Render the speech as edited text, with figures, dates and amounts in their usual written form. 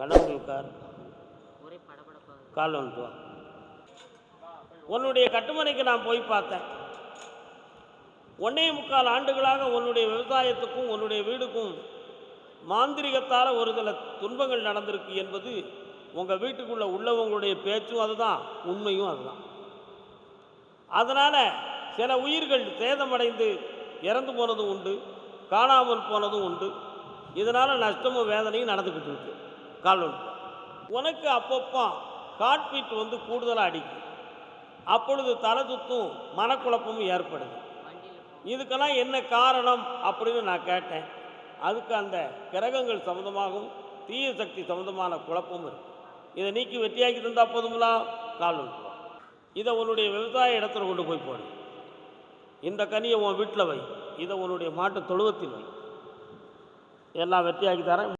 கண்ணவங்களுக்கார் கால் வந்துட்டு வா. உன்னுடைய கட்டுமனைக்கு நான் போய் பார்த்தேன். 1.25 ஆண்டுகளாக உன்னுடைய விவசாயத்துக்கும் உன்னுடைய வீடுக்கும் மாந்திரிகத்தால் ஒரு சில துன்பங்கள் நடந்திருக்கு என்பது உங்கள் வீட்டுக்குள்ளே உள்ளவங்களுடைய பேச்சும் அதுதான், உண்மையும் அதுதான். அதனால் சில உயிர்கள் சேதமடைந்து இறந்து போனதும் உண்டு, காணாமல் போனதும் உண்டு. இதனால் நஷ்டமும் வேதனையும் நடந்துக்கிட்டு இருக்கு. கால் உனக்கு அப்பப்போ ஹார்ட் பீட் வந்து கூடுதலாக அடிக்கும். அப்பொழுது தலை சுத்தும், மனக்குழப்பமும் ஏற்படுது. இதுக்கெல்லாம் என்ன காரணம் அப்படின்னு நான் கேட்டேன். அதுக்கு அந்த கிரகங்கள் சம்மந்தமாகவும் தீய சக்தி சம்மந்தமான குழப்பமும் இருக்குது. இதை நீக்கி வெற்றியாக்கி தந்தால் போதுங்களா? கால் வந்துடுவோம். இதை உன்னுடைய விவசாய இடத்துல கொண்டு போய் போடு. இந்த கனியை உன் வீட்டில் வை, இதை உன்னுடைய மாட்டு தொழுவத்தில் வை. எல்லாம் வெற்றியாக்கி தரேன்.